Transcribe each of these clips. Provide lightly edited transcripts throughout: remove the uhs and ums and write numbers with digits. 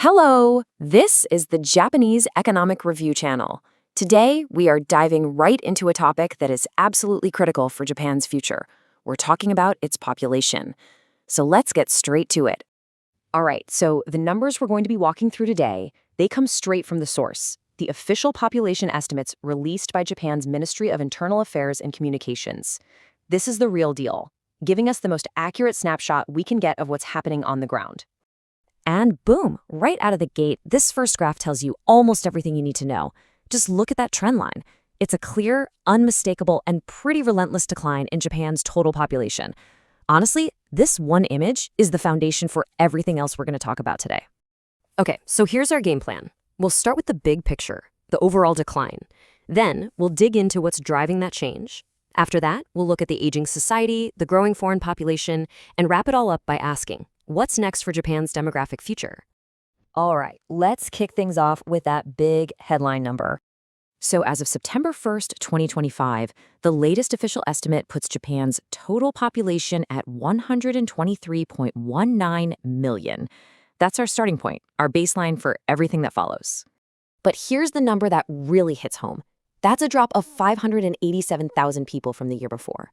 Hello! This is the Japanese Economic Review channel. Today, we are diving right into a topic that is absolutely critical for Japan's future. We're talking about its population. So let's get straight to it. All right, so the numbers we're going to be walking through today, they come straight from the source, the official population estimates released by Japan's Ministry of Internal Affairs and Communications. This is the real deal, giving us the most accurate snapshot we can get of what's happening on the ground. And boom, right out of the gate, this first graph tells you almost everything you need to know. Just look at that trend line. It's a clear, unmistakable, and pretty relentless decline in Japan's total population. Honestly, this one image is the foundation for everything else we're going to talk about today. Okay, so here's our game plan. We'll start with the big picture, the overall decline. Then we'll dig into what's driving that change. After that, we'll look at the aging society, the growing foreign population, and wrap it all up by asking, what's next for Japan's demographic future? All right, let's kick things off with that big headline number. So as of September 1st, 2025, the latest official estimate puts Japan's total population at 123.19 million. That's our starting point, our baseline for everything that follows. But here's the number that really hits home. That's a drop of 587,000 people from the year before.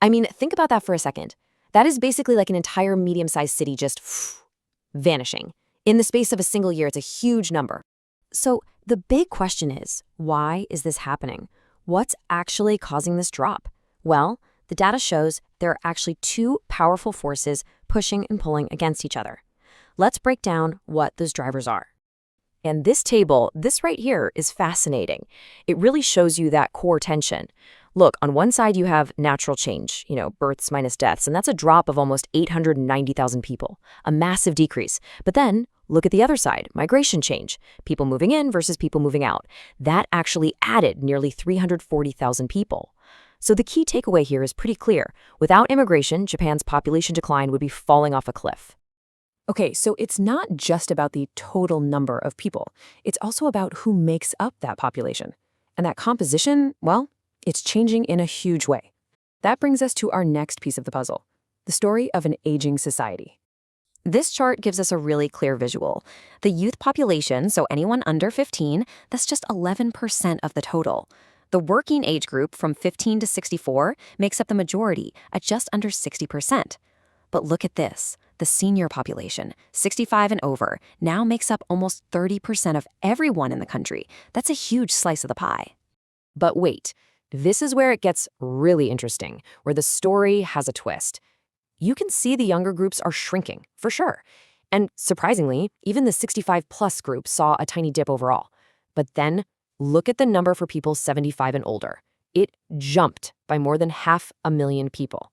I mean, think about that for a second. That is basically like an entire medium-sized city just vanishing. In the space of a single year, it's a huge number. So the big question is, why is this happening? What's actually causing this drop? Well, the data shows there are actually two powerful forces pushing and pulling against each other. Let's break down what those drivers are. And this table, this right here, is fascinating. It really shows you that core tension. Look, on one side you have natural change, births minus deaths, and that's a drop of almost 890,000 people, a massive decrease. But then, look at the other side, migration change, people moving in versus people moving out. That actually added nearly 340,000 people. So the key takeaway here is pretty clear. Without immigration, Japan's population decline would be falling off a cliff. Okay, so it's not just about the total number of people. It's also about who makes up that population. And that composition, well, it's changing in a huge way. That brings us to our next piece of the puzzle, the story of an aging society. This chart gives us a really clear visual. The youth population, so anyone under 15, that's just 11% of the total. The working age group from 15 to 64 makes up the majority at just under 60%. But look at this. The senior population, 65 and over, now makes up almost 30% of everyone in the country. That's a huge slice of the pie. But wait, this is where it gets really interesting, where the story has a twist. You can see the younger groups are shrinking, for sure. And surprisingly, even the 65-plus group saw a tiny dip overall. But then, look at the number for people 75 and older. It jumped by more than 500,000 people.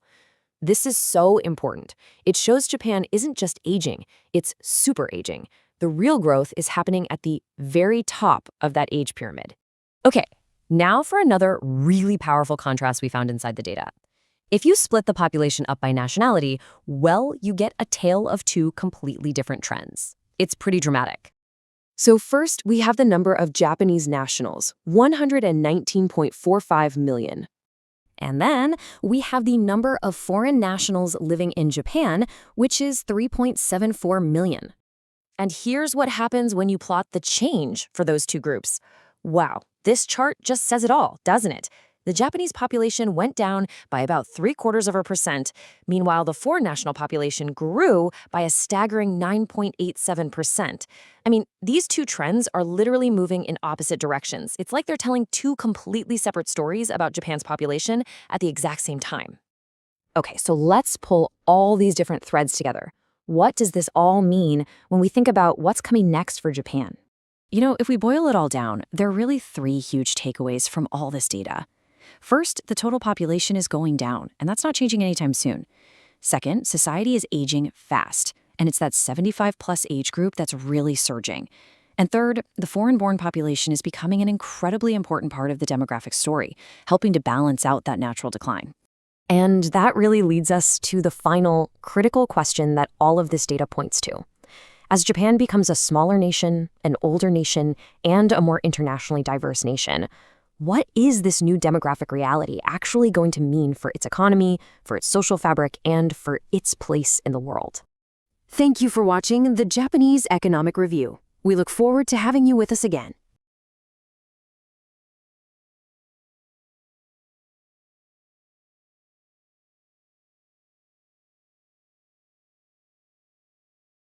This is so important. It shows Japan isn't just aging, it's super aging. The real growth is happening at the very top of that age pyramid. Okay, now for another really powerful contrast we found inside the data. If you split the population up by nationality, well, you get a tale of two completely different trends. It's pretty dramatic. So first, we have the number of Japanese nationals, 119.45 million. And then we have the number of foreign nationals living in Japan, which is 3.74 million. And here's what happens when you plot the change for those two groups. Wow, this chart just says it all, doesn't it? The Japanese population went down by about 0.75%. Meanwhile, the foreign national population grew by a staggering 9.87%. I mean, these two trends are literally moving in opposite directions. It's like they're telling two completely separate stories about Japan's population at the exact same time. Okay, so let's pull all these different threads together. What does this all mean when we think about what's coming next for Japan? If we boil it all down, there are really three huge takeaways from all this data. First, the total population is going down, and that's not changing anytime soon. Second, society is aging fast, and it's that 75-plus age group that's really surging. And third, the foreign-born population is becoming an incredibly important part of the demographic story, helping to balance out that natural decline. And that really leads us to the final critical question that all of this data points to. As Japan becomes a smaller nation, an older nation, and a more internationally diverse nation, what is this new demographic reality actually going to mean for its economy, for its social fabric, and for its place in the world? Thank you for watching the Japanese Economic Review. We look forward to having you with us again.